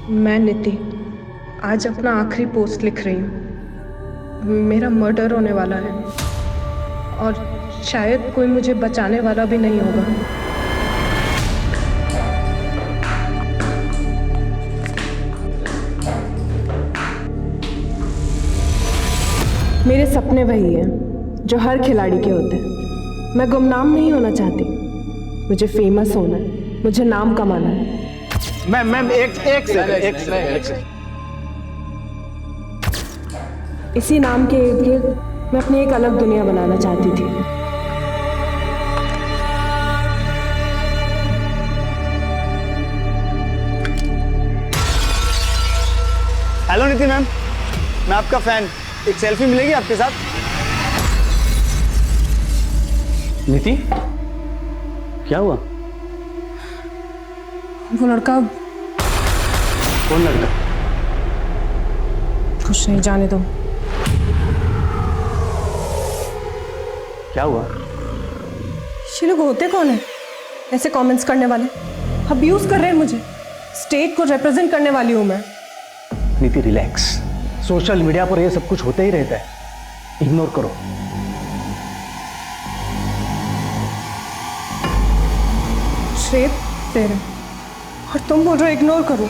मैं नीति आज अपना आखिरी पोस्ट लिख रही हूँ। मेरा मर्डर होने वाला है और शायद कोई मुझे बचाने वाला भी नहीं होगा। मेरे सपने वही हैं जो हर खिलाड़ी के होते हैं। मैं गुमनाम नहीं होना चाहती, मुझे फेमस होना है, मुझे नाम कमाना है। मैम एक सेकंड। इसी नाम के इर्द गिर्द मैं अपनी एक अलग दुनिया बनाना चाहती थी। हेलो नीति मैम, मैं आपका फैन। एक सेल्फी मिलेगी आपके साथ? नीति, क्या हुआ? वो लड़का। कौन लड़का? कुछ नहीं, जाने दो। क्या हुआ? ये लोग होते कौन है ऐसे कमेंट्स करने वाले? अब्यूज कर रहे हैं मुझे। स्टेट को रिप्रेजेंट करने वाली हूं मैं। नीति रिलैक्स, सोशल मीडिया पर ये सब कुछ होते ही रहता है, इग्नोर करो। श्रेप दे रहे और तुम बोल रहे हो इग्नोर करो।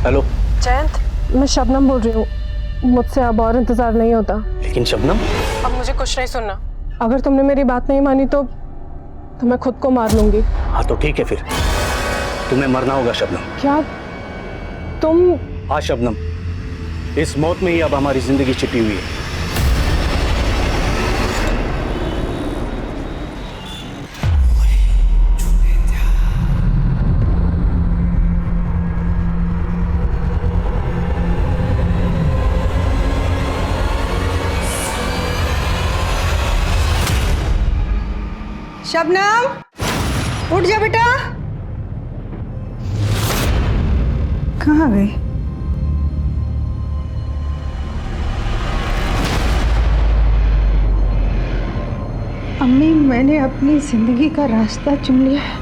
हेलो जयंत, मैं शबनम बोल रही हूँ। मुझसे अब और इंतजार नहीं होता। लेकिन शबनम, अब मुझे कुछ नहीं सुनना। अगर तुमने मेरी बात नहीं मानी तो मैं खुद को मार लूंगी। हाँ तो ठीक है, फिर तुम्हें मरना होगा शबनम। क्या तुम? हाँ शबनम, इस मौत में ही अब हमारी जिंदगी छिपी हुई है। शबनम, उठ जा बेटा। कहाँ गई? अम्मी, मैंने अपनी जिंदगी का रास्ता चुन लिया है।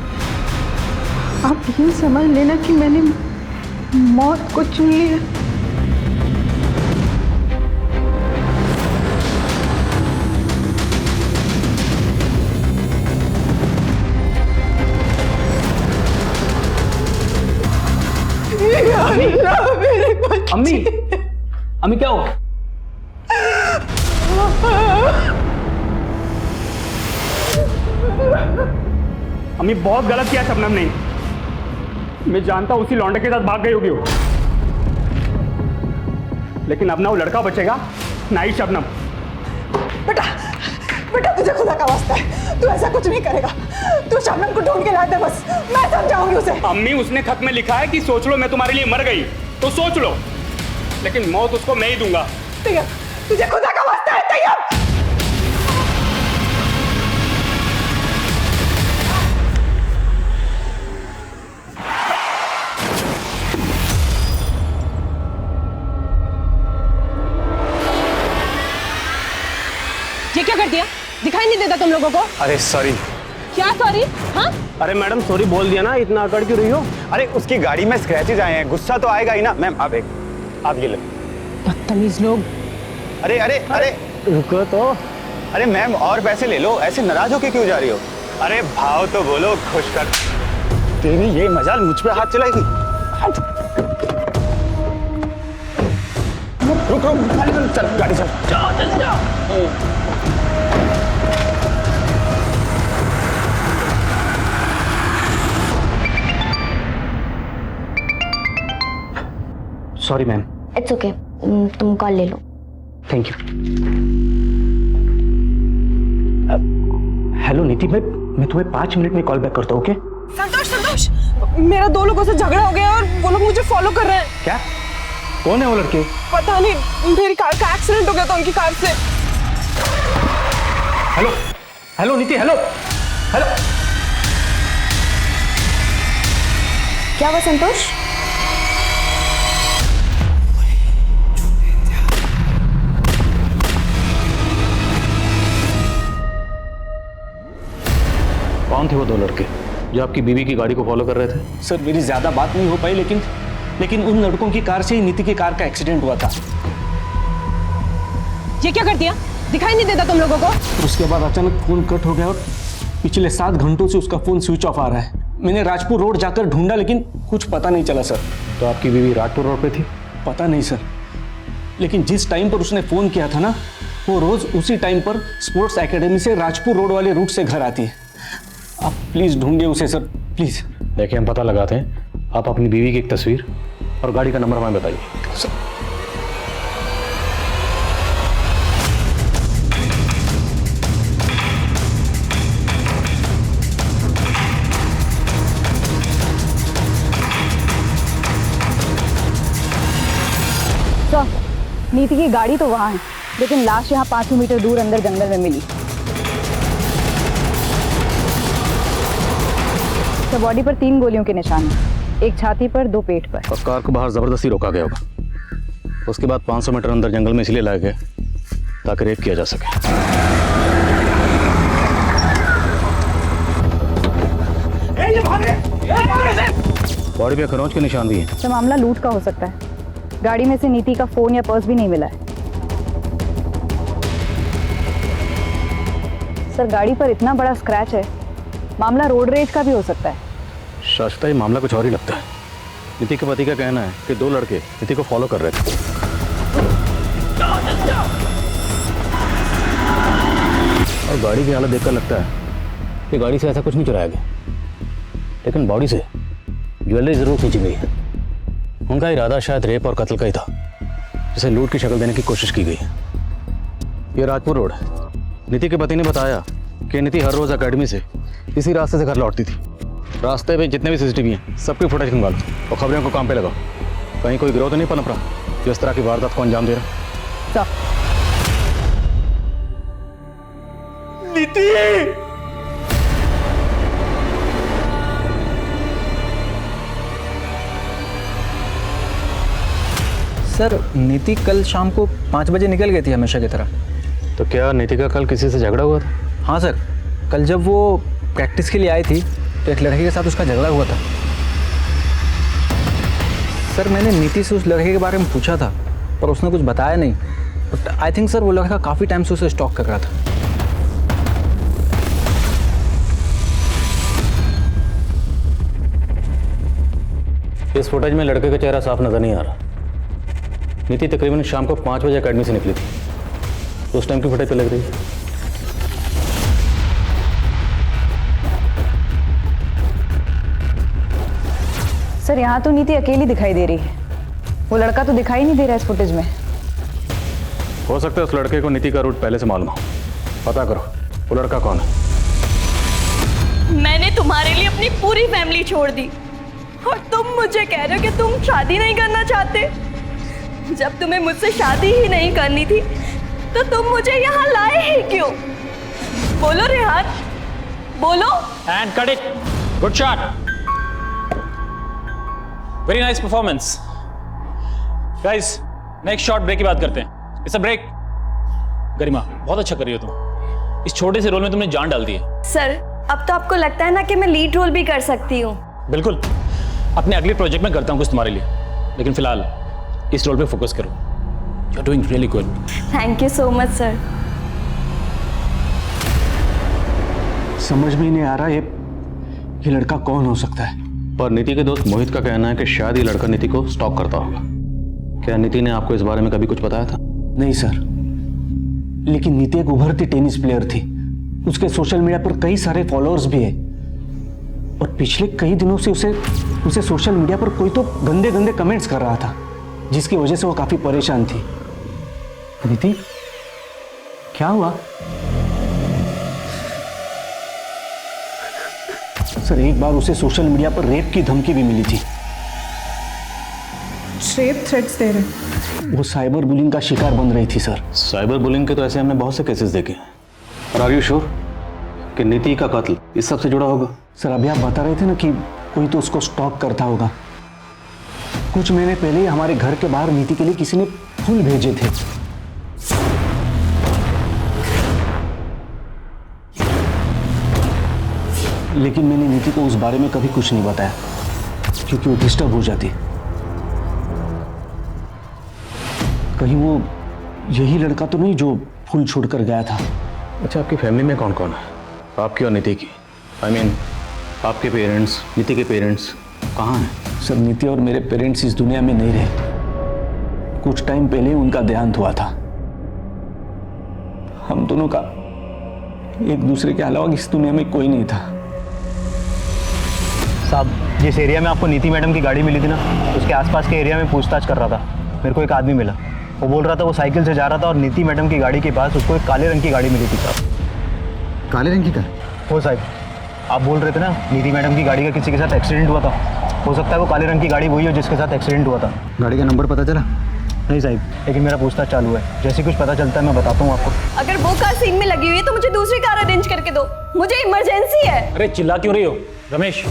आप यूं समझ लेना कि मैंने मौत को चुन लिया। अम्मी, अम्मी क्या हो? अम्मी बहुत गलत किया शबनम ने। मैं जानता हूं उसी लौंडे के साथ भाग गई होगी वो, लेकिन अब ना वो लड़का बचेगा ना ही शबनम। बेटा, बेटा तुझे खुदा का वास्ता है, तू ऐसा कुछ नहीं करेगा। तू शबनम को ढूंढ के ला दे, बस मैं समझाऊंगी उसे। अम्मी, उसने खत में लिखा है कि सोच लो मैं तुम्हारे लिए मर गई तो सोच लो, लेकिन मौत उसको मैं ही दूंगा। तैयब, तुझे खुदा का वास्ता है तैयब। ये क्या कर दिया? दिखाई नहीं देता तुम लोगों को? अरे सॉरी। क्या सॉरी? हाँ, अरे मैडम सॉरी बोल दिया ना, इतना अकड़ क्यों रही हो? अरे उसकी गाड़ी में स्क्रैचेज आए हैं, गुस्सा तो आएगा ही ना। मैम आप ये लो। बदतमीज लोग। अरे अरे अरे रुको तो। अरे मैम और पैसे ले लो, ऐसे नाराज होके क्यों जा रही हो? अरे भाव तो बोलो, खुश कर। तेरी ये मजाल मुझ पे हाथ चलाएगी? रुक रुक, चल गाड़ी चल। जाओ जल्दी जाओ। Sorry ma'am. इट्स ओके, तुम कॉल ले लो। Thank you. हेलो नीति, मैं तुम्हें 5 मिनट में कॉल बैक करता हूँ, ओके? संतोष, मेरा 2 लोगों से झगड़ा हो गया और वो लोग मुझे फॉलो कर रहे हैं। क्या? कौन है वो लड़के? पता नहीं, मेरी कार का एक्सीडेंट हो गया था उनकी कार से। हेलो नीति, हेलो। क्या हुआ संतोष? कौन थे वो 2 लड़के जो आपकी बीवी की गाड़ी को फॉलो कर रहे थे? सर मेरी ज्यादा बात नहीं हो पाई, लेकिन उन लड़कों की कार से ही नीति की कार का एक्सीडेंट हुआ था। ये क्या कर दिया? दिखाई नहीं देता तुम लोगों को? और उसके बाद अचानक फोन कट हो गया और पिछले 7 घंटों से उसका फोन स्विच ऑफ आ रहा है। मैंने राजपुर रोड जाकर ढूंढा लेकिन कुछ पता नहीं चला सर। तो आपकी बीवी राजपुर रोड पे थी? पता नहीं सर, लेकिन जिस टाइम पर उसने फोन किया था ना, वो रोज उसी टाइम पर स्पोर्ट्स एकेडमी से राजपुर रोड वाले रूट से घर आती है। आप प्लीज ढूंढिए उसे सर, प्लीज। देखिए हम पता लगाते हैं, आप अपनी बीवी की एक तस्वीर और गाड़ी का नंबर हमें बताइए। सर नीति की गाड़ी तो वहाँ है, लेकिन लाश यहाँ 500 मीटर दूर अंदर जंगल में मिली। तो बॉडी पर 3 गोलियों के निशान हैं, एक छाती पर, 2 पेट पर। और कार को बाहर जबरदस्ती रोका गया होगा। उसके बाद 500 मीटर अंदर जंगल में इसलिए लाया गया ताकि रेप किया जा सके। बॉडी पे खरोंच के निशान भी हैं। तो मामला लूट का हो सकता है। गाड़ी में से नीति का फोन या पर्स भी नहीं मिला है। सर गाड़ी पर इतना बड़ा स्क्रैच है, मामला रोड रेज का भी हो सकता है। शाश्वता, ये मामला कुछ और ही लगता है। नीति के पति का कहना है कि 2 लड़के नीति को फॉलो कर रहे थे। और गाड़ी की हालत देखकर लगता है कि गाड़ी से ऐसा कुछ नहीं चुराया गया, लेकिन बॉडी से ज्वेलरी जरूर खींची गई है। उनका इरादा शायद रेप और कत्ल का ही था, जिसे लूट की शक्ल देने की कोशिश की गई है। ये राजपुर रोड है। नीति के पति ने बताया कि नीति हर रोज एकेडमी से इसी रास्ते से घर लौटती थी। रास्ते में जितने भी सीसीटीवी हैं सबकी फुटेज खंगालो और खबरों को काम पे लगाओ। कहीं कोई गिरोह तो नहीं पनप रहा जो इस तरह की वारदात को अंजाम दे रहा। नीति! सर नीति कल शाम को 5 बजे निकल गई थी हमेशा की तरह। तो क्या नीति का कल किसी से झगड़ा हुआ था? हाँ सर, कल जब वो प्रैक्टिस के लिए आई थी तो एक लड़के के साथ उसका झगड़ा हुआ था। सर मैंने नीति से उस लड़के के बारे में पूछा था पर उसने कुछ बताया नहीं। बट आई थिंक सर वो लड़का काफ़ी टाइम से उसे स्टॉक कर रहा था। इस फुटेज में लड़के का चेहरा साफ नजर नहीं आ रहा। नीति तकरीबन शाम को 5 बजे एकेडमी से निकली थी। उस टाइम की फुटेज पे लग रही है। सर यहाँ तो नीति अकेली दिखाई दे रही है, वो लड़का तो दिखाई नहीं दे रहा है इस फुटेज में। हो सकता है उस लड़के को नीति का रूट पहले से मालूम हो। पता करो वो लड़का कौन है। मैंने तुम्हारे लिए अपनी पूरी फैमिली छोड़ दी और तुम मुझे कह रहे हो कि तुम शादी नहीं करना चाहते। जब तुम्हें मुझसे शादी ही नहीं करनी थी तो तुम मुझे यहाँ लाए ही क्यों? बोलो रेहान, बोलो। And cut it, good shot, very nice performance. Guys next shot break की बात करते हैं। It's a break. गरिमा बहुत अच्छा कर रही हो तुम। इस छोटे से रोल में तुमने जान डाल दी है। सर अब तो आपको लगता है ना कि मैं लीड रोल भी कर सकती हूँ। बिल्कुल, अपने अगले प्रोजेक्ट में करता हूँ कुछ तुम्हारे लिए, लेकिन फिलहाल इस रोल पे फोकस करो। You are doing really good. Thank you so much sir. समझ में नहीं आ रहा ये लड़का कौन हो सकता है। पर नीति के दोस्त मोहित का कहना है कि शायद ये लड़का नीति को स्टॉक करता होगा। क्या नीति ने आपको इस बारे में कभी कुछ बताया था? नहीं सर, लेकिन नीति एक उभरती टेनिस प्लेयर थी। उसके सोशल मीडिया पर कई सारे फॉलोअर्स भी है और पिछले कई दिनों से उसे सोशल मीडिया पर कोई तो गंदे गंदे कमेंट्स कर रहा था, जिसकी वजह से वो काफी परेशान थी। नीति, क्या हुआ? सर, एक बार उसे सोशल मीडिया पर रेप की धमकी भी मिली थी। रेप थ्रेट्स दे रहे। वो साइबर बुलिंग का शिकार बन रही थी सर। साइबर बुलिंग के तो ऐसे हमने बहुत से केसेस देखे हैं। और आर यू श्योर कि नीति का कत्ल इस सब से जुड़ा होगा? सर, अभी आप बता रहे थे ना कि कोई तो उसको स्टॉक करता होगा। कुछ महीने पहले ही हमारे घर के बाहर नीति के लिए किसी ने फूल भेजे थे। लेकिन मैंने नीति को उस बारे में कभी कुछ नहीं बताया क्योंकि वो डिस्टर्ब हो जाती। कहीं वो यही लड़का तो नहीं जो फूल छोड़कर गया था? अच्छा, आपकी फैमिली में कौन कौन है? आपकी और नीति की। आई मीन आपके पेरेंट्स, नीति के पेरेंट्स कहाँ हैं? सर, नीति और मेरे पेरेंट्स इस दुनिया में नहीं रहे। कुछ टाइम पहले उनका देहांत हुआ था। हम दोनों का एक दूसरे के अलावा इस दुनिया में कोई नहीं था। साहब, जिस एरिया में आपको नीति मैडम की गाड़ी मिली थी ना, उसके आसपास के एरिया में पूछताछ कर रहा था। मेरे को एक आदमी मिला। वो बोल रहा था वो साइकिल से जा रहा था और नीति मैडम की गाड़ी के पास उसको एक काले रंग की गाड़ी मिली थी। साहब, काले रंग की कार? हो साहब, आप बोल रहे थे ना नीति मैडम की गाड़ी का किसी के साथ एक्सीडेंट हुआ था। हो सकता है वो काले रंग की गाड़ी वही हो जिसके साथ एक्सीडेंट हुआ था। गाड़ी का नंबर पता चला? नहीं साहब, लेकिन मेरा पूछताछ चालू है। जैसे कुछ पता चलता है मैं बताता हूँ आपको। अगर वो कार सीन में लगी हुई है तो मुझे दूसरी कार अरेंज करके दो, मुझे इमरजेंसी है। अरे चिल्ला क्यों रही हो रमेश?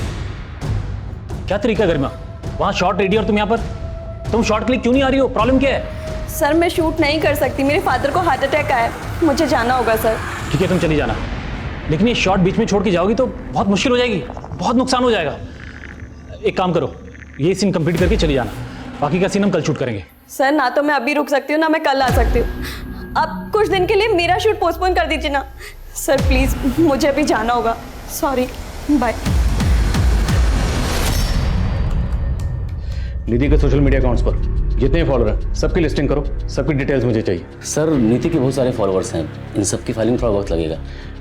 क्या तरीका है गरिमा? वहाँ शॉट रेडी और तुम यहाँ पर? तुम शॉट के लिए क्यों नहीं आ रही हो? प्रॉब्लम क्या है? सर, मैं शूट नहीं कर सकती, मेरे फादर को हार्ट अटैक आया, मुझे जाना होगा सर। ठीक है, तुम चली जाना, लेकिन ये शॉट बीच में छोड़ के जाओगी तो बहुत मुश्किल हो जाएगी, बहुत नुकसान हो जाएगा। एक काम करो, ये सीन कंप्लीट करके चली जाना, बाकी का सीन हम कल शूट करेंगे। सर, ना तो मैं अभी रुक सकती हूँ ना मैं कल आ सकती हूँ। आप कुछ दिन के लिए मेरा शूट पोस्टपोन कर दीजिए ना सर, प्लीज, मुझे अभी जाना होगा। Sorry, bye. नीति के सोशल मीडिया अकाउंट्स पर जितने फॉलोअर हैं सबकी लिस्टिंग करो, सबकी डिटेल्स मुझे चाहिए। सर, नीति के बहुत सारे फॉलोअर्स हैं, इन सब की फाइलिंग थोड़ा वक्त लगेगा।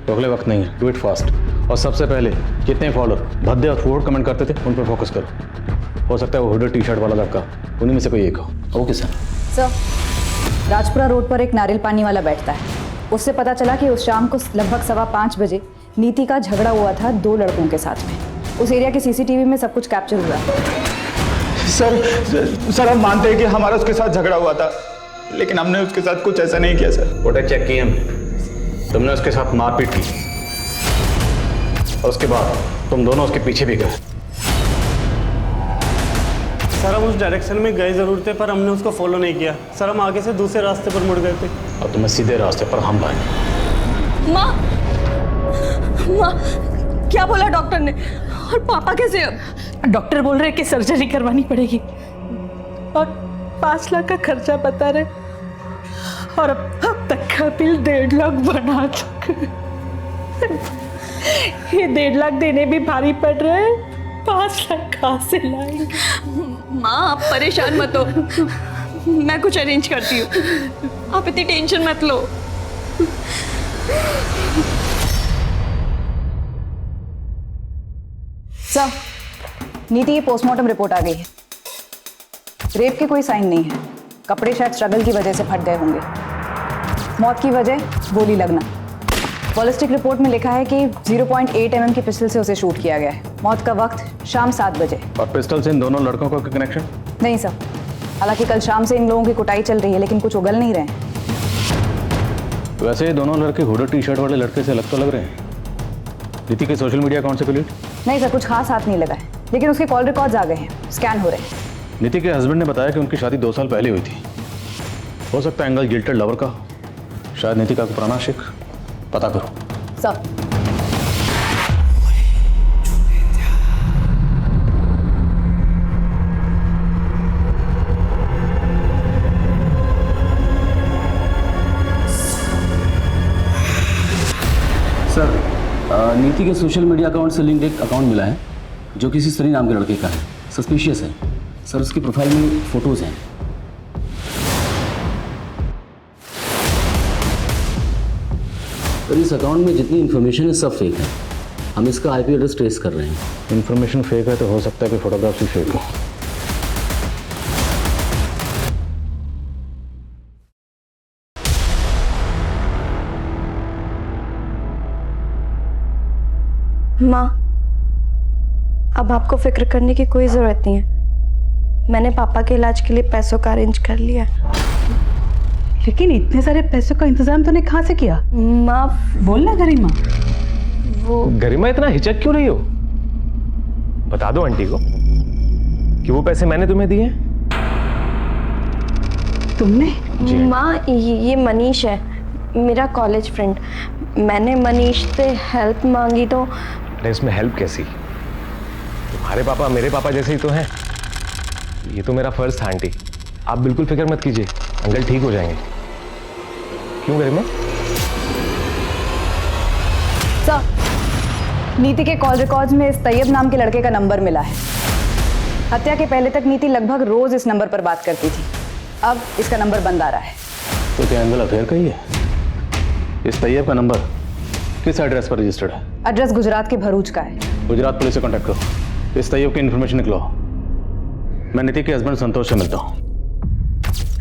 तो अगले वक्त नहीं है, डू इट फास्ट। और सबसे पहले जितने फॉलोअर भद्दे और फूड कमेंट करते थे उन पर फोकस करो। हो सकता है वो हुडी टी शर्ट वाला लड़का उन्हीं में से कोई एक हो। Okay sir. Sir, Rajpura road पर एक नारियल पानी वाला बैठता है। उससे पता चला कि उस शाम को लगभग 5:15 बजे नीति का झगड़ा हुआ था 2 लड़कों के साथ में। उस एरिया के सीसीटीवी में सब कुछ कैप्चर हुआ। सर, हम मानते हैं कि हमारा उसके साथ झगड़ा हुआ था, लेकिन हमने उसके साथ कुछ ऐसा नहीं किया सर। फोटो चेक किए हमने, तुमने उसके साथ मारपीट की और उसके बाद तुम दोनों उसके पीछे भी गए। सर, हम उस डायरेक्शन में गए जरूर थे पर हमने उसको फॉलो नहीं किया। सर, हम आगे से दूसरे रास्ते पर मुड़ गए थे और तुम्हें सीधे रास्ते पर हम लाए। माँ, माँ, क्या बोला डॉक्टर ने? और पापा कैसे? डॉक्टर बोल रहे कि सर्जरी करवानी पड़ेगी और 5 लाख का खर्चा बता रहे, और अब तक का बिल 1.5 लाख बना चुके। ये 1.5 लाख देने भी भारी पड़ रहे हैं, 5 लाख कहाँ से लाएंगे? माँ, आप परेशान मत हो, मैं कुछ अरेंज करती हूँ, आप इतनी टेंशन मत लो। सर, नीति की पोस्टमार्टम रिपोर्ट आ गई है। रेप के कोई साइन नहीं है, कपड़े शायद स्ट्रगल की वजह से फट गए होंगे। मौत की वजह गोली लगना। बॉलिस्टिक रिपोर्ट में लिखा है कि 0.8 mm की पिस्टल से उसे शूट किया गया है। मौत का वक्त शाम 7 बजे। और पिस्टल से इन दोनों लड़कों का कनेक्शन? नहीं सर, हालांकि कल शाम से इन लोगों की कुटाई चल रही है लेकिन कुछ उगल नहीं रहे हैं। वैसे ये दोनों लड़के हुडी टी शर्ट वाले लड़के से अलग तो लग रहे हैं। नीति के सोशल मीडिया अकाउंट से कोई लीड? नहीं सर, कुछ खास हाथ नहीं लगा है, लेकिन उसके कॉल रिकॉर्ड्स आ गए हैं, स्कैन हो रहे हैं। नीति के हस्बैंड ने बताया कि उनकी शादी 2 साल पहले हुई थी। हो सकता है एंगल गिल्टेड लवर का, शायद नीति का पुराना शिक। पता करो सर। सर, नीति के सोशल मीडिया अकाउंट से लिंक्ड एक अकाउंट मिला है जो किसी सनी नाम के लड़के का है। सस्पिशियस है सर, उसकी प्रोफाइल में फोटोज हैं। सर, इस अकाउंट में जितनी इन्फॉर्मेशन है सब फेक है। हम इसका आईपी एड्रेस ट्रेस कर रहे हैं। इन्फॉर्मेशन फेक है तो हो सकता है कि फोटोग्राफ्स भी फेक हो। माँ, अब आपको फिक्र करने की कोई ज़रूरत नहीं है। मैंने पापा के इलाज के लिए पैसों का अरेंज कर लिया। लेकिन इतने सारे पैसों का इंतजाम तूने कहाँ से किया? माँ, बोलना गरिमा। वो गरिमा इतना हिचक क्यों रही हो? बता दो आंटी को कि वो पैसे मैंने तुम्हें दिए हैं। तुमने? माँ, ये मनीष है, मेरा कॉलेज फ्रेंड। मैंने मनीष से हेल्प मांगी तो। अरे इसमें हेल्प कैसी? तुम्हारे पापा मेरे पापा जैसे ही तो हैं। ये तो मेरा फर्ज था आंटी, आप बिल्कुल फिक्र मत कीजिए, अंकल ठीक हो जाएंगे। क्यों गरिमा? सर, नीति के कॉल रिकॉर्ड्स में इस तैयब नाम के लड़के का नंबर मिला है। हत्या के पहले तक नीति लगभग रोज इस नंबर पर बात करती थी। अब इसका नंबर बंद आ रहा है। तो क्या एंगल अफेयर का ही है? इस तैयब का नंबर किस एड्रेस पर रजिस्टर्ड है? एड्रेस गुजरात के भरूच का है। गुजरात पुलिस से कांटेक्ट करो, इस तैयब की इन्फॉर्मेशन निकलवाओ। मैं नीति के हस्बैंड संतोष से मिलता हूँ,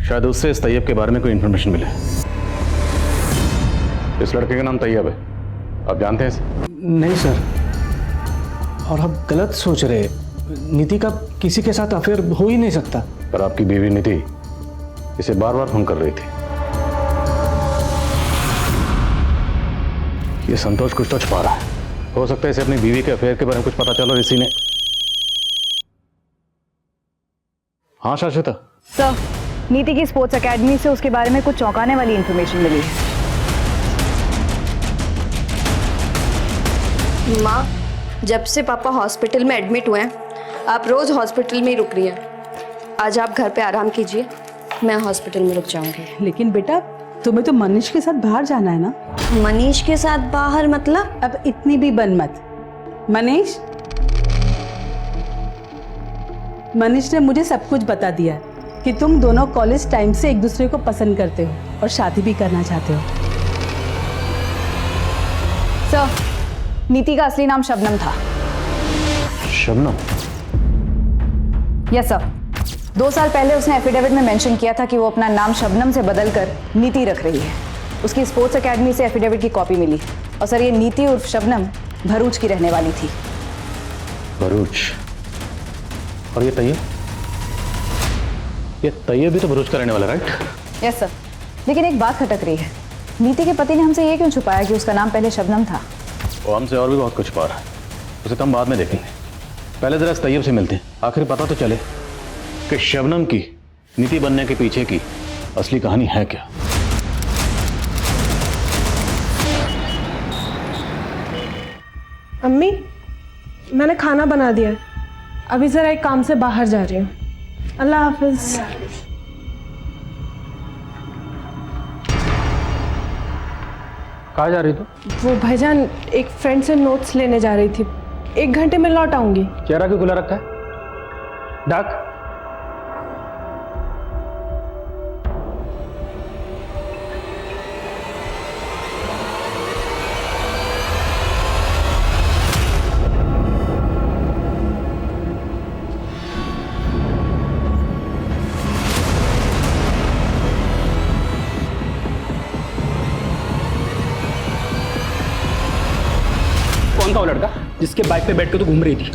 शायद उससे इस तैयब के बारे में कोई इन्फॉर्मेशन मिले। इस लड़के का नाम तैयब है, आप जानते हैं इसे? नहीं सर, और आप गलत सोच रहे हैं। नीति का किसी के साथ अफेयर हो ही नहीं सकता। पर आपकी बीवी नीति इसे बार बार फोन कर रही थी। ये संतोष कुछ तो छुपा रहा है। हो सकता है इसे अपनी बीवी के अफेयर के बारे में कुछ पता चला और इसी ने। हाँ शाश्वता। सर, नीति की स्पोर्ट्स एकेडमी से उसके बारे में कुछ चौंकाने वाली इंफॉर्मेशन मिली है। माँ, जब से पापा हॉस्पिटल में एडमिट हुए हैं, आप रोज हॉस्पिटल में ही रुक रही हैं। आज आप घर पे आराम कीजिए, मैं हॉस्पिटल में रुक जाऊंगी। लेकिन बेटा, तुम्हें तो मनीष के साथ बाहर जाना है ना? मनीष के साथ बाहर मतलब? अब इतनी भी बन मत। मनीष ने मुझे सब कुछ बता दिया कि तुम दोनों कॉलेज टाइम से एक दूसरे को पसंद करते हो और शादी भी करना चाहते हो। सर, नीति का असली नाम शबनम था। शबनम? यस सर, 2 साल पहले उसने एफिडेविट में मेंशन किया था कि वो अपना नाम शबनम से बदलकर नीति रख रही है। उसकी स्पोर्ट्स एकेडमी से एफिडेविट की कॉपी मिली। और सर, ये नीति उर्फ शबनम भरूच की रहने वाली थी। भरूच? और ये तैयब? ये तैयब भी तो भरूच का रहने वाला, राइट? यस सर, लेकिन एक बात खटक रही है। नीति के पति ने हमसे ये क्यों छुपाया कि उसका नाम पहले शबनम था? वो हमसे और भी बहुत कुछ छुपा रहा है, उसे तो हम बाद में देखेंगे। पहले जरा इस तैयब से मिलते हैं, आखिर पता तो चले कि शबनम की नीति बनने के पीछे की असली कहानी है क्या। अम्मी, मैंने खाना बना दिया है, अभी ज़रा एक काम से बाहर जा रही हूँ। अल्लाह हाफिज। कहाँ जा रही तू? वो भाईजान, एक फ्रेंड से नोट्स लेने जा रही थी, 1 घंटे में लौट आऊंगी। चेहरा क्यों खुला रखा है? डाक? कौन था वो लड़का जिसके बाइक पे बैठ के तू घूम रही थी?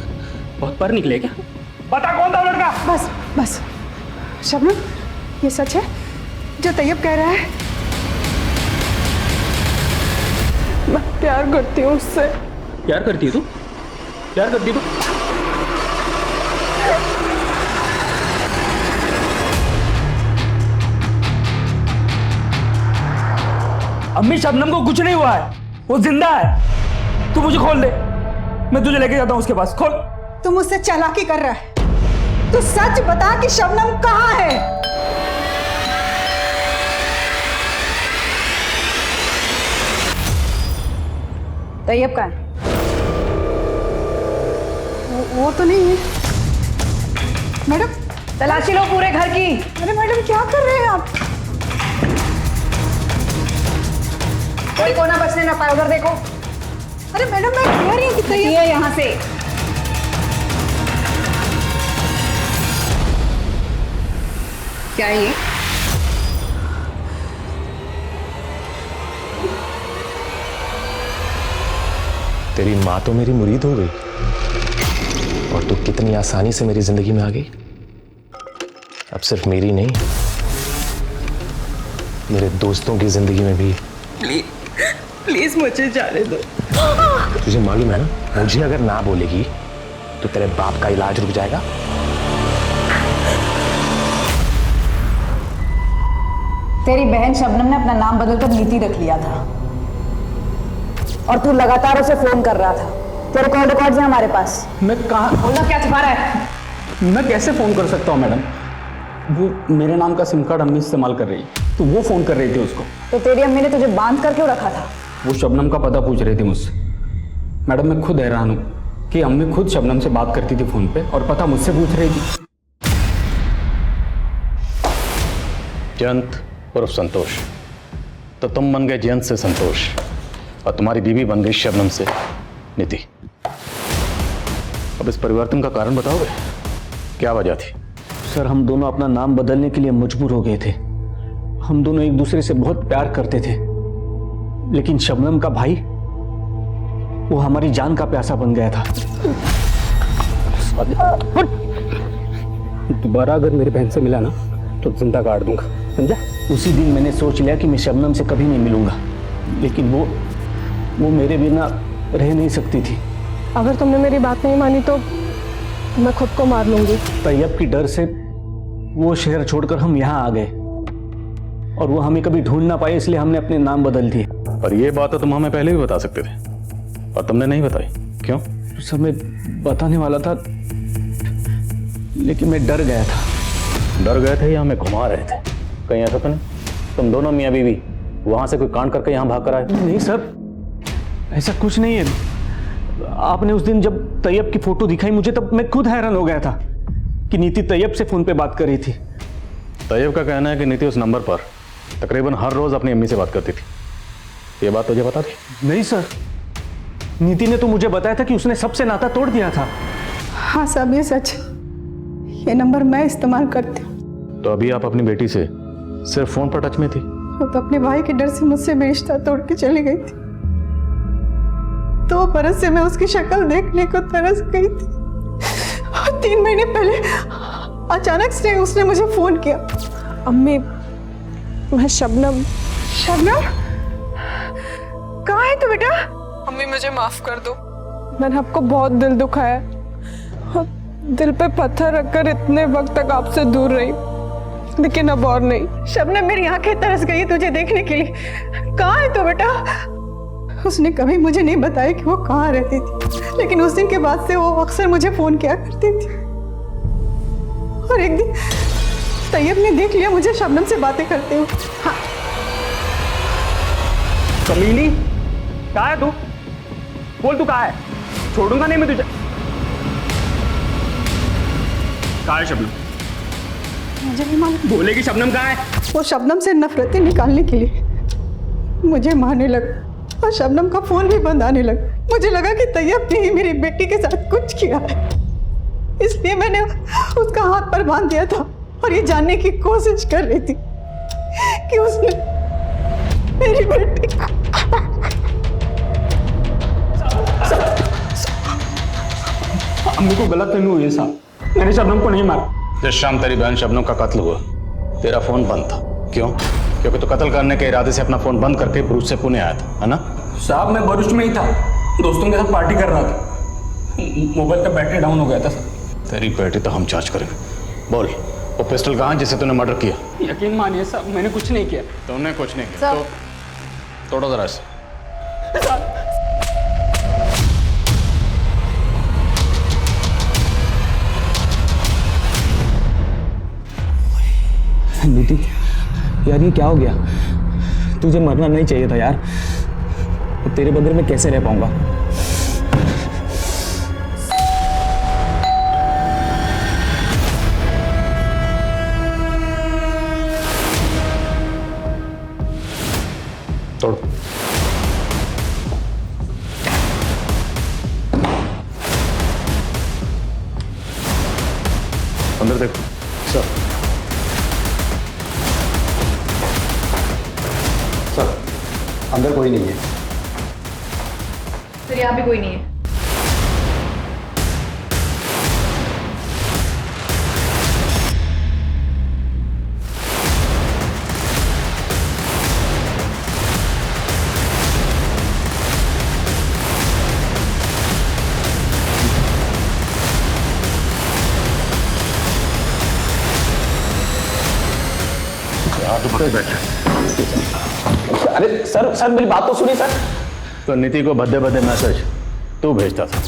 बहुत पर निकले क्या? बता कौन था वो लड़का? बस बस शबनम, ये सच है जो तैयब कह रहा है? मैं प्यार करती हूँ उससे। प्यार करती है तू? प्यार करती है तू? अम्मी, शबनम को कुछ नहीं हुआ है, वो जिंदा है। तू मुझे खोल दे, मैं तुझे लेके जाता हूँ उसके पास। खोल। तू मुझसे चालाकी कर रहा है। तू सच बता कि शबनम कहाँ है? तैयब कहाँ है? वो तो नहीं है। मैडम, तलाशी लो पूरे घर की। अरे मैडम, क्या कर रहे हैं आप? कोई कोना बचने ना पाए, उधर देखो। अरे मैडम, मैं कह रही हूँ कि तैयब यहाँ से। क्या है ये? तेरी माँ तो मेरी मुरीद हो गई और तू कितनी आसानी से मेरी जिंदगी में आ गई। अब सिर्फ मेरी नहीं, मेरे दोस्तों की जिंदगी में भी। प्लीज मुझे जाने दो। तुझे मालूम है ना, मुझे अगर ना बोलेगी तो तेरे बाप का इलाज रुक जाएगा। तेरी बहन शबनम ने अपना नाम बदलकर नीति रख लिया था और तू लगातार उसे फोन कर रहा था। तेरे कॉल रिकॉर्ड्स हैं हमारे पास। मैं कहाँ? बोलना क्या छुपा रहा है? मैं कैसे फ़ोन कर सकता हूँ मैडम? वो मेरे नाम का सिम कार्ड अम्मी इस्तेमाल कर रही है, तो वो फ़ोन कर रही थी उसको। तो तेरी अम्मी ने तुझे बांध कर क्यों रखा था? वो शबनम का पता पूछ रही थी मुझसे। मैडम मैं खुद हैरान हूँ कि अम्मी खुद शबनम से बात करती थी फ़ोन पे और पता मुझसे पूछ रही थी। जयंत उर्फ संतोष, तो तुम बन गए जयंत से संतोष और तुम्हारी बीवी बन गई शबनम से नीति। अब इस परिवर्तन का कारण बताओगे, क्या वजह थी? सर हम दोनों अपना नाम बदलने के लिए मजबूर हो गए थे। हम दोनों एक दूसरे से बहुत प्यार करते थे, लेकिन शबनम का भाई वो हमारी जान का प्यासा बन गया था। दोबारा अगर मेरी बहन से मिला ना तो जिंदा काट दूंगा, समझा? उसी दिन मैंने सोच लिया कि मैं शबनम से कभी नहीं मिलूंगा, लेकिन वो मेरे बिना रह नहीं सकती थी। अगर तुमने मेरी बात नहीं मानी तो मैं खुद को मार लूंगी। तैयब की डर से वो शहर छोड़कर हम यहाँ आ गए और वो हमें कभी ढूंढ ना पाए, इसलिए हमने अपने नाम बदल दिए। पर ये बात तो तुम हमें पहले भी बता सकते थे और तुमने नहीं बताई, क्यों? सर मैं बताने वाला था, लेकिन मैं डर गया था। डर गए थे या हमें घुमा रहे थे? कहीं ऐसा तो नहीं तुम दोनों मियाँ बीवी वहां से कोई कांड करके यहाँ भाग कर आए? नहीं सर, ऐसा कुछ नहीं है। आपने उस दिन जब तैयब की फोटो दिखाई मुझे, तब मैं खुद हैरान हो गया था कि नीति तैयब से फोन पे बात कर रही थी। तैयब का कहना है कि नीति उस नंबर पर तकरीबन हर रोज अपनी अम्मी से बात करती थी। ये बात तुझे पता थी? नहीं सर, नीति ने तो मुझे बताया था कि उसने सबसे नाता तोड़ दिया था। हाँ साहब ये सच, ये नंबर मैं इस्तेमाल करती हूँ। तो अभी आप अपनी बेटी से सिर्फ फोन पर टच में थी? वो तो अपने भाई के डर से मुझसे भी रिश्ता तोड़ के चली गई थी। 2 बरस से मैं उसकी शक्ल देखने को तरस गई थी। 3 महीने पहले अचानक से उसने मुझे फोन किया। अम्मी, मैं शबनम। शबनम कहाँ है तू बेटा? अम्मी मुझे माफ कर दो, मैंने आपको बहुत दिल दुखाया और दिल पे पत्थर रखकर इतने वक्त तक आपसे दूर रही, लेकिन अब और नहीं। शबनम मेरी आंखें तरस गई तुझे देखने के लिए। कहाँ है तू बेटा? उसने कभी मुझे नहीं बताया कि वो कहाँ रहती थी, लेकिन उस दिन के बाद से वो अक्सर मुझे फोन किया करती थी। और एक दिन तैयब ने देख लिया मुझे शबनम से बातें करते हुए। हाँ। कमीनी, कहाँ है तू? बोल तू कहाँ है? छोड़ूंगा नहीं मैं तुझे। कहाँ है शबनम? मुझे नहीं मालूम। बोलेगी शबनम कहाँ है? वो शबनम से नफरतें निकालने के लिए मुझे मारने लगा और शबनम का फोन भी बंद आने लगा। मुझे लगा कि तैयब ने ही मेरी बेटी के साथ कुछ किया है, इसलिए मैंने उसका हाथ पर बांध दिया था और ये जानने की कोशिश कर रही थी कि उसने मेरी बेटी अम्मी को गलतफहमी हुई है साहब, मैंने शबनम को नहीं मारा। जिस शाम तेरी बहन शबनम का कत्ल हुआ तेरा फोन बंद था, क्यों? क्योंकि तू कत्ल करने के इरादे से अपना फोन बंद करके भरूच से पुणे आया था, है ना? साहब मैं भरूच में ही था, दोस्तों के साथ पार्टी कर रहा था। मोबाइल का बैटरी डाउन हो गया था सर। तेरी बेटी तो हम जांच करेंगे। बोल, वो पिस्टल कहाँ है जिसे तूने मर्डर किया? यकीन मानिए साहब मैंने कुछ नहीं किया। तुमने कुछ नहीं किया तो तोड़ो जरा इसे। नीति यार ये क्या हो गया? तुझे मरना नहीं चाहिए था यार, तेरे बगैर मैं कैसे रह पाऊंगा? तोड़। अंदर देखो सर। सर अंदर कोई नहीं है। सर यहाँ पे कोई नहीं है। अरे सर मेरी बात तो सुनिए सर। तो नीति को भद्दे भद्दे मैसेज तू भेजता था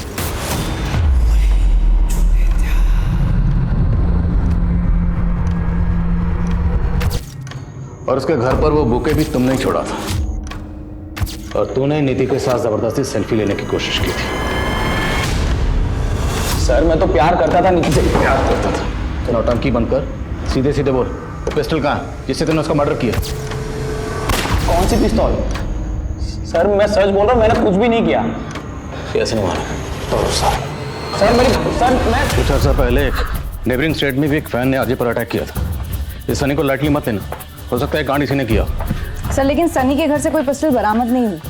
और उसके घर पर वो बुके भी तुमने ही छोड़ा था और तूने नीति के साथ जबरदस्ती सेल्फी लेने की कोशिश की थी। सर मैं तो प्यार करता था नीति से। प्यार करता था तो नौटंकी बनकर सीधे सीधे बोल, वो पिस्टल कहाँ है जिससे तूने उसका मर्डर किया? कौन सी पिस्तौल? सर मैं सच बोल रहा हूँ, मैंने कुछ भी नहीं किया। कैसे नहीं मारा? तो सर मैं कुछ अर्सा पहले एक नेबरिंग स्टेट में भी एक फैन ने आरजे पर अटैक किया था। इस सनी को लाइटली मत लेना, हो सकता है कांड इसी ने किया। सर लेकिन सनी के घर से कोई पिस्टल बरामद नहीं हुई।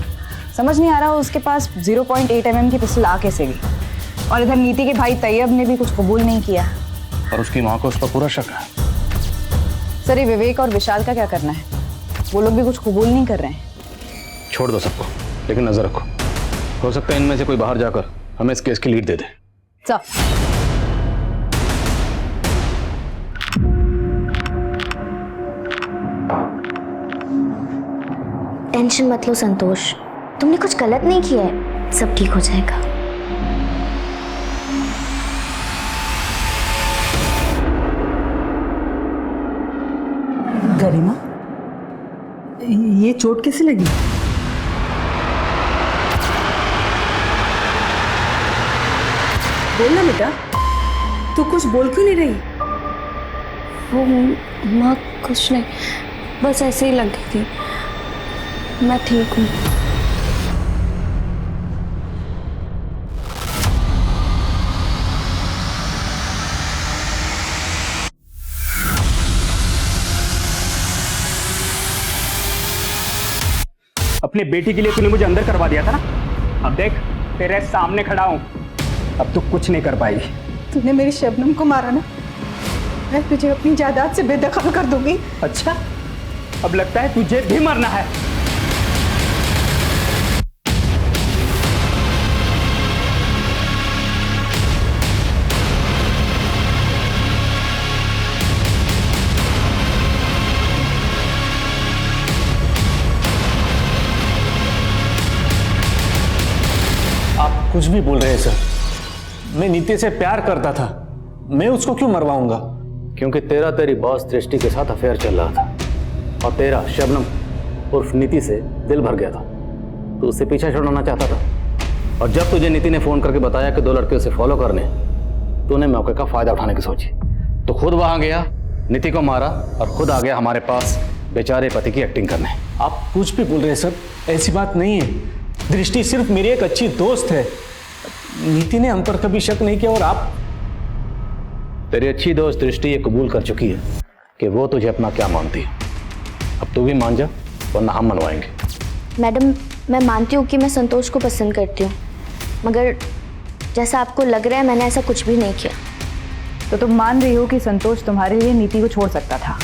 समझ नहीं आ रहा उसके पास 0.8 mm की पिस्टल आ कैसे गई। और इधर नीति के भाई तैयब ने भी कुछ कबूल नहीं किया और उसकी माँ को उस पर पूरा शक है। सर ये विवेक और विशाल का क्या करना है? वो लोग भी कुछ कबूल नहीं कर रहे हैं। छोड़ दो सबको, लेकिन नजर रखो, हो सकता है इनमें से कोई बाहर जाकर हमें इस केस की लीड दे दे। सर टेंशन मत लो संतोष, तुमने कुछ गलत नहीं किया है, सब ठीक हो जाएगा। गरिमा, ये चोट कैसे लगी? बोल ना बेटा, तू कुछ बोल क्यों नहीं रही? वो माँ कुछ नहीं, बस ऐसे ही लग गई थी, मैं ठीक हूँ। अपने बेटी के लिए तूने मुझे अंदर करवा दिया था ना, अब देख तेरे सामने खड़ा हूं, अब तू कुछ नहीं कर पाएगी। तूने मेरी शबनम को मारा ना, मैं तुझे अपनी जायदाद से बेदखल कर दूंगी। अच्छा, अब लगता है तुझे भी मरना है। आप कुछ भी बोल रहे हैं सर, मैं नीति से प्यार करता था, मैं उसको क्यों मरवाऊंगा? क्योंकि तेरा तेरी बॉस दृष्टि के साथ अफेयर चल रहा था और तेरा शबनम उर्फ नीति से दिल भर गया था। तू उससे पीछा छुड़ाना चाहता था और जब तुझे नीति ने फोन करके बताया कि 2 लड़के उसे फॉलो करने, तूने मौके का फायदा उठाने की सोची, तो खुद वहां गया, नीति को मारा और खुद आ गया हमारे पास बेचारे पति की एक्टिंग करने। आप कुछ भी बोल रहे हैं सर, ऐसी बात नहीं है। दृष्टि सिर्फ मेरी एक अच्छी दोस्त है, नीति ने हम पर कभी शक नहीं किया। और आप, तेरी अच्छी दोस्त दृष्टि ये कबूल कर चुकी है कि वो तुझे अपना क्या मानती है। अब तू भी मान जा, वरना हम मनवाएंगे। मैडम, मैं मानती हूँ कि मैं संतोष को पसंद करती हूँ, मगर जैसा आपको लग रहा है मैंने ऐसा कुछ भी नहीं किया। तो तुम मान रही हो कि संतोष तुम्हारे लिए नीति को छोड़ सकता था?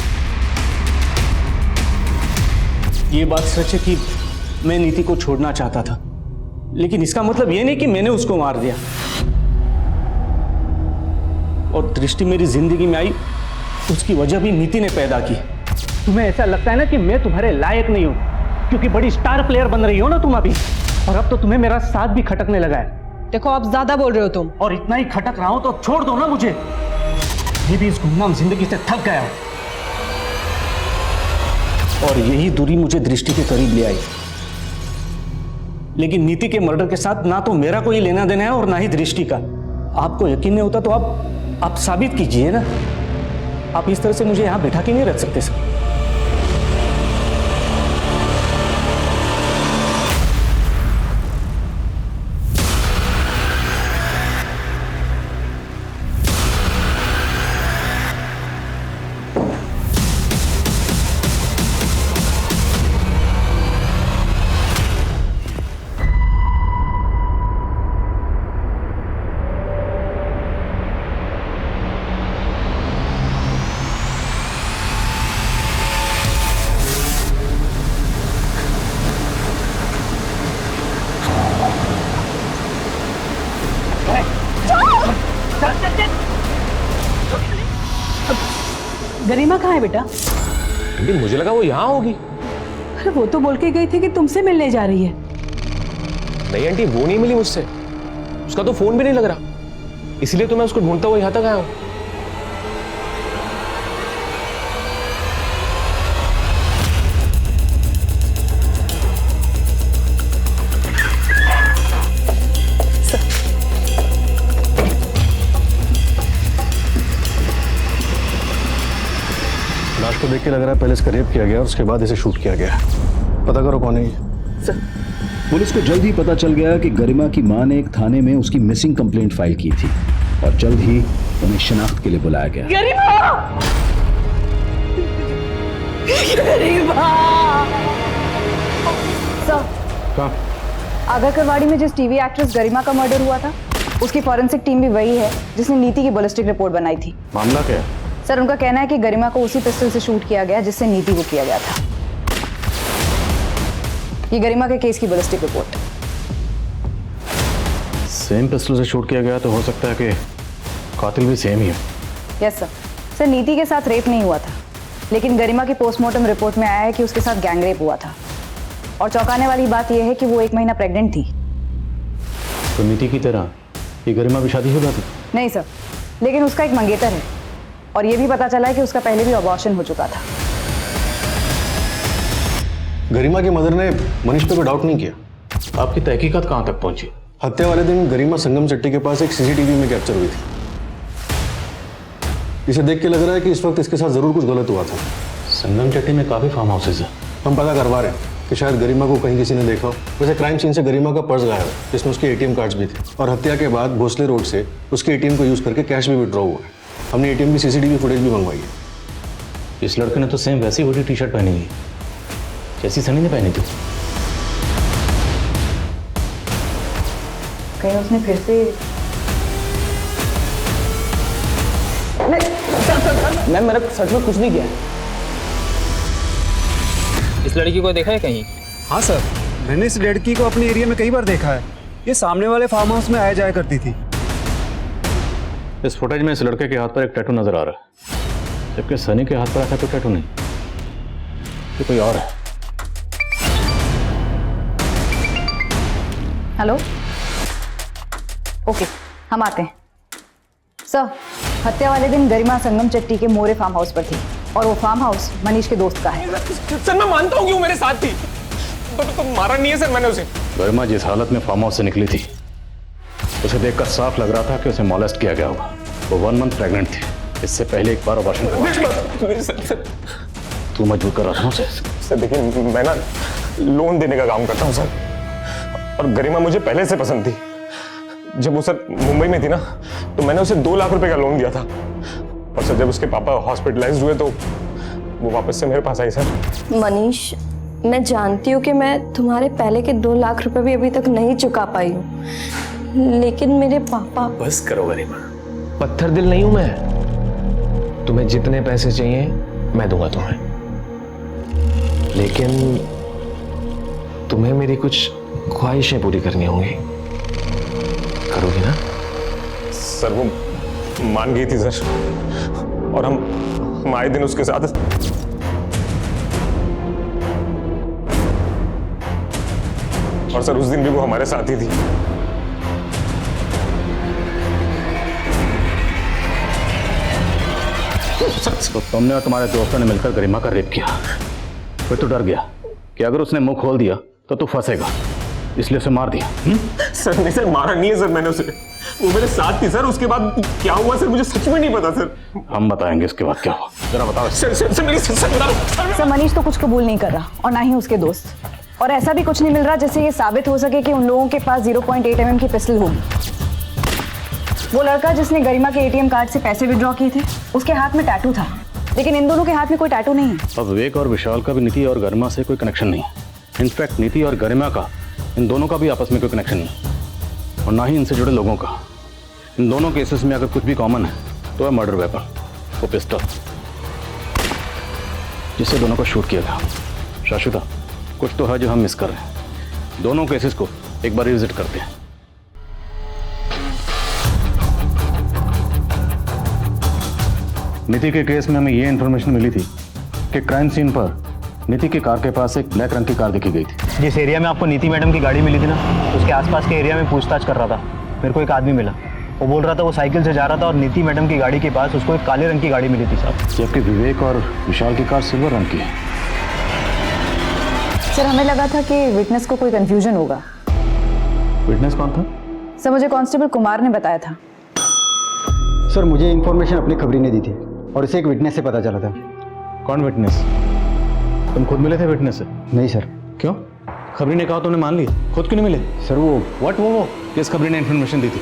ये बात सच है कि मैं नीति को छोड़ना चाहता था, लेकिन इसका मतलब ये नहीं कि मैंने उसको मार दिया। और दृष्टि मेरी जिंदगी में आई, उसकी वजह भी नीति ने पैदा की। तुम्हें ऐसा लगता है ना कि मैं तुम्हारे लायक नहीं हूं, क्योंकि बड़ी स्टार प्लेयर बन रही हो ना तुम अभी, और अब तो तुम्हें मेरा साथ भी खटकने लगा है। देखो आप ज्यादा बोल रहे हो तुम। और इतना ही खटक रहा हूं तो छोड़ दो ना मुझे, ये भी इस गुमनाम जिंदगी से थक गया हूं। और यही दूरी मुझे दृष्टि के करीब ले आई। लेकिन नीति के मर्डर के साथ ना तो मेरा कोई लेना देना है और ना ही दृष्टि का। आपको यकीन नहीं होता तो आप साबित कीजिए ना। आप इस तरह से मुझे यहां बैठा के नहीं रख सकते सर। गरिमा कहाँ है बेटा? आंटी मुझे लगा वो यहाँ होगी। अरे वो तो बोल के गई थी कि तुमसे मिलने जा रही है। नहीं आंटी, वो नहीं मिली मुझसे, उसका तो फोन भी नहीं लग रहा, इसलिए तो मैं उसको ढूंढता हुआ यहाँ तक आया हूँ। लाश को देख के लग रहा है पहले इसका रेप किया गया और उसके बाद इसे शूट किया गया। पता करो कौन है ये। पुलिस को जल्द ही पता चल गया कि गरिमा की मां ने एक थाने में उसकी मिसिंग कंप्लेंट फाइल की थी और जल्द ही उन्हें शिनाख्त के लिए बुलाया गया। सर, आगरकरवाड़ी में जिस टीवी एक्ट्रेस गरिमा का मर्डर हुआ था, उसकी फॉरेंसिक टीम भी वही है जिसने नीति की बैलिस्टिक रिपोर्ट बनाई थी। मामला क्या है? सर, उनका कहना है कि गरिमा को उसी पिस्टल से शूट किया गया जिससे नीति को किया गया था। ये गरिमा के केस की बैलिस्टिक रिपोर्ट। सेम पिस्टल से शूट किया गया तो हो सकता है कि कातिल भी सेम ही है। Yes sir. सर, नीति के साथ रेप नहीं हुआ था, लेकिन गरिमा की पोस्टमार्टम रिपोर्ट में आया है कि उसके साथ गैंग रेप हुआ था। और चौंकाने वाली बात यह है कि वो 1 महीना प्रेग्नेंट थी। तो नीति की तरह ये गरिमा भी शादीशुदा थी? नहीं सर, लेकिन उसका एक मंगेतर है और ये भी पता चला है कि उसका पहले भी अबॉर्शन हो चुका था। गरिमा की मदर ने मनीष पे कोई डाउट नहीं किया। आपकी तहकीकात कहाँ तक पहुंची? हत्या वाले दिन गरिमा संगम चट्टी के पास एक सीसीटीवी में कैप्चर हुई थी। इसे देख के लग रहा है कि इस वक्त इसके साथ जरूर कुछ गलत हुआ था। संगम चट्टी में काफी फार्म हाउसेज है। हम पता करवा रहे हैं कि शायद गरिमा को कहीं किसी ने देखा हो। वैसे क्राइम सीन से गरिमा का पर्स गायब है जिसमें उसके एटीएम कार्ड्स भी थे और हत्या के बाद भोसले रोड से उसके एटीएम को यूज करके कैश भी विड्रॉ हुआ है। हमने एटीएम की सीसीटीवी फुटेज भी मंगवाई है। इस लड़के ने तो सेम वैसी वोटी टी शर्ट पहनी है जैसी सनी ने पहनी थी। कहीं उसने फिर से मैम मैंने सच में कुछ नहीं किया। इस लड़की को देखा है कहीं? हाँ सर, मैंने इस लड़की को अपने एरिया में कई बार देखा है। ये सामने वाले फार्म हाउस में आया जाया करती थी। इस फुटेज में इस लड़के के हाथ पर एक टैटू नजर आ रहा है, जबकि सनी के हाथ पर ऐसा कोई टैटू नहीं। ये कोई और है। हेलो, ओके, हम आते हैं। सर, हत्या वाले दिन गरिमा संगम चट्टी के मोरे फार्म हाउस पर थी और वो फार्म हाउस मनीष के दोस्त का है। सर मैं मानता हूँ कि वो मेरे साथ थी, तो मारा नहीं है सर मैंने उसे। गरिमा जिस हालत में फार्म हाउस से निकली थी उसे देखकर साफ लग रहा था कि उसे मॉलेस्ट किया गया होगा। वो 1 मंथ प्रेग्नेंट थी। इससे पहले एक बार अबॉर्शन करवाया। तू मजबूर कर रहा था उसे। सर देखिए, मैं ना लोन देने का काम करता हूँ सर, और गरिमा मुझे पहले से पसंद थी। जब वो सर मुंबई में थी ना, तो मैंने उसे 2 लाख रुपए का लोन दिया था, और सर जब उसके पापा हॉस्पिटलाइज्ड हुए तो वो वापस से मेरे पास आई सर। मनीष, मैं जानती हूँ कि मैं तुम्हारे पहले के 2 लाख रुपए भी अभी तक नहीं चुका पाई हूँ, लेकिन मेरे पापा। बस करो गरिमा, पत्थर दिल नहीं हूं मैं। तुम्हें जितने पैसे चाहिए मैं दूंगा तुम्हें, लेकिन तुम्हें मेरी कुछ ख्वाहिशें पूरी करनी होंगी। करोगी ना? सर वो मान गई थी सर, और हम आए दिन उसके साथ। और सर उस दिन भी वो हमारे साथ ही थी। तो तुमने और तुम्हारे दोस्तों ने मिलकर गरिमा का रेप किया। फिर तो डर गया कि अगर उसने मुंह खोल दिया तो तू फंसेगा, इसलिए उसे मार दिया। सर नहीं सर, मारा नहीं है सर मैंने उसे, वो मेरे साथ थी सर। उसके बाद क्या हुआ सर मुझे सच में नहीं पता सर। हम बताएंगे इसके बाद क्या हुआ, जरा बताओ। सर, मनीष तो कुछ कबूल नहीं कर रहा और ना ही उसके दोस्त, और ऐसा भी कुछ नहीं मिल रहा जिससे ये साबित हो सके कि उन लोगों के पास 0.8 mm की पिस्टल होगी। वो लड़का जिसने गरिमा के एटीएम कार्ड से पैसे विड्रॉ किए थे, उसके हाथ में टैटू था, लेकिन इन दोनों के हाथ में कोई टैटू नहीं है। अब विवेक और विशाल का भी नीति और गरिमा से कोई कनेक्शन नहीं है। इनफैक्ट नीति और गरिमा का, इन दोनों का भी आपस में कोई कनेक्शन नहीं, और ना ही इनसे जुड़े लोगों का। इन दोनों केसेस में अगर कुछ भी कॉमन है तो है मर्डर वेपन, वो पिस्टल जिससे दोनों को शूट किया गया। शाश्वता, कुछ तो है जो हम मिस कर रहे हैं। दोनों केसेस को एक बार रिविजिट करते हैं। नीति के केस में हमें ये इन्फॉर्मेशन मिली थी कि क्राइम सीन पर नीति की कार के पास एक ब्लैक रंग की कार देखी गई थी। जिस एरिया में आपको नीति मैडम की गाड़ी मिली थी ना, उसके आसपास के एरिया में पूछताछ कर रहा था। मेरे को एक आदमी मिला, वो बोल रहा था वो साइकिल से जा रहा था और नीति मैडम की गाड़ी के पास उसको एक काले रंग की गाड़ी मिली थी साहब। जबकि विवेक और विशाल की कार सिल्वर रंग की है। सर हमें लगा था कि विटनेस को कोई कंफ्यूजन होगा। विटनेस कौन था? सर मुझे कांस्टेबल कुमार ने बताया था। सर मुझे इन्फॉर्मेशन अपनी खबरी ने दी थी और इसे एक विटनेस से पता चला था। कौन विटनेस? तुम खुद मिले थे विटनेस से? नहीं सर। क्यों? खबरी ने कहा तुमने मान ली, खुद क्यों नहीं मिले? सर वो किस खबरी ने इन्फॉर्मेशन दी थी?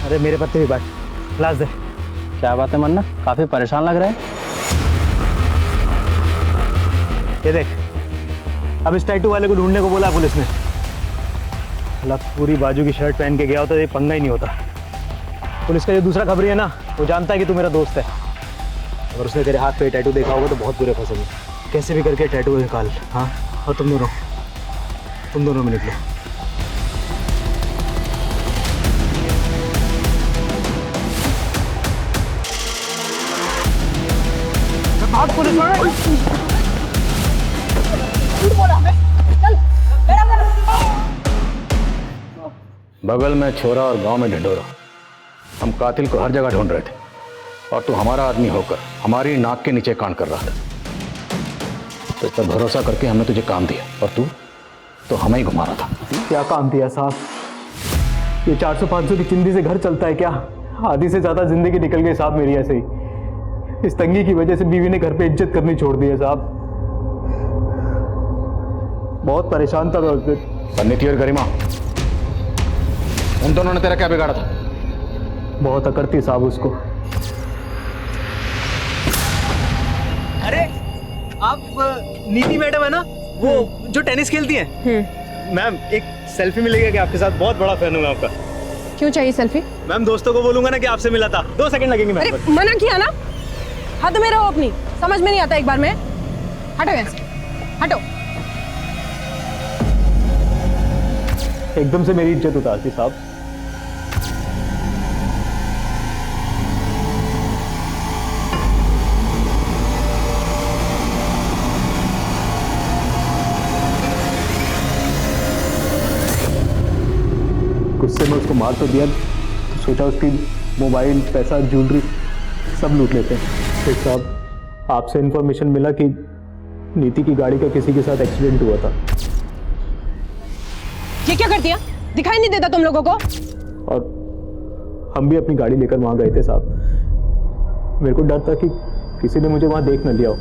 अरे मेरे पत्ते भी बांट, क्लास दे। क्या बात है मन्ना, काफी परेशान लग रहा है। ये देख, अब इस टैटू वाले को ढूंढने को बोला पुलिस ने। अलग पूरी बाजू की शर्ट पहन के गया होता तो ये पंगा ही नहीं होता। पुलिस का जो दूसरा खबरी है ना, वो जानता है कि तू मेरा दोस्त है। अगर उसने तेरे हाथ पे टैटू देखा होगा तो बहुत बुरे फंसोगे। कैसे भी करके टैटू निकाल। हाँ, और तुम दोनों में निकलो। पुलिस बगल में छोरा और गांव में ढिंढोरा। हम कातिल को हर जगह ढूंढ रहे थे और तू हमारा आदमी होकर हमारी नाक के नीचे कांड कर रहा था। तो इस पर भरोसा करके हमने तुझे काम दिया और तू तो हमें ही घुमा रहा था। क्या काम दिया साहब? ये 400-500 की चिंदी से घर चलता है क्या? आधी से ज्यादा जिंदगी निकल गई साहब मेरी ऐसे ही। इस तंगी की वजह से बीवी ने घर पे इज्जत करनी छोड़ दी है साहब। बहुत परेशान था मैं उस दिन। नीति और गरिमा, उन दोनों ने तेरा क्या बिगाड़ा था? बहुत अकड़ थी साहब उसको। अरे आप नीति मैडम है ना, वो जो टेनिस खेलती हैं? मैम एक सेल्फी मिलेगा क्या आपके साथ? बहुत बड़ा फैन हूँ मैं आपका। क्यों चाहिए सेल्फी? मैम दोस्तों को बोलूंगा ना कि आपसे मिला था। 2 सेकंड लगेंगे मैम। अरे मना किया ना, हद में रहो अपनी। समझ में नहीं आता एक बार में। हटो यहाँ से, हटो। एकदम से मेरी इज्जत उतारती साहब। गुस्से में उसको मार तो दिया, तो सोचा उसकी मोबाइल, पैसा, ज्वेलरी सब लूट लेते हैं। फिर साहब आपसे इन्फॉर्मेशन मिला कि नीति की गाड़ी का किसी के साथ एक्सीडेंट हुआ था। ये क्या कर दिया? दिखाई नहीं देता तुम लोगों को? और हम भी अपनी गाड़ी लेकर वहां गए थे साहब। मेरे को डर था कि किसी ने मुझे वहां देख न लिया हो,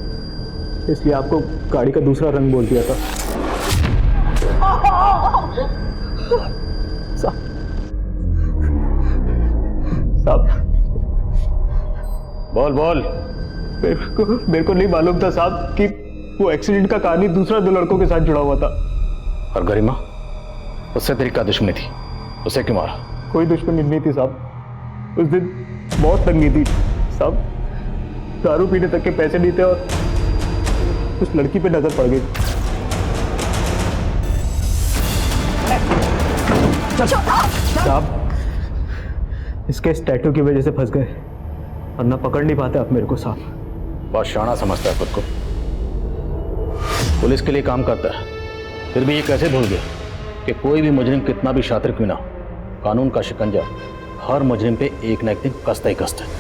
इसलिए आपको गाड़ी का दूसरा रंग बोल दिया था। साहब बोल। मेरे को नहीं मालूम था साहब कि वो एक्सीडेंट का कहानी दूसरा 2 लड़कों के साथ जुड़ा हुआ था। और गरिमा, उससे तेरी क्या दुश्मनी थी? उसे क्यों मारा? कोई दुश्मनी नहीं थी साहब। उस दिन बहुत तंगी थी साहब, दारू पीने तक के पैसे नहीं थे और उस लड़की पे नजर पड़ गई। साहब इसके स्टैटू की वजह से फंस गए, वरना पकड़ नहीं पाते आप मेरे को साहब। बहुत शाना समझता है खुद को, पुलिस के लिए काम करता है, फिर भी ये कैसे भूल गया कि कोई भी मुजरिम कितना भी शातिर क्यों ना हो, कानून का शिकंजा हर मुजरिम पे एक न एक दिन कसता ही कसता है।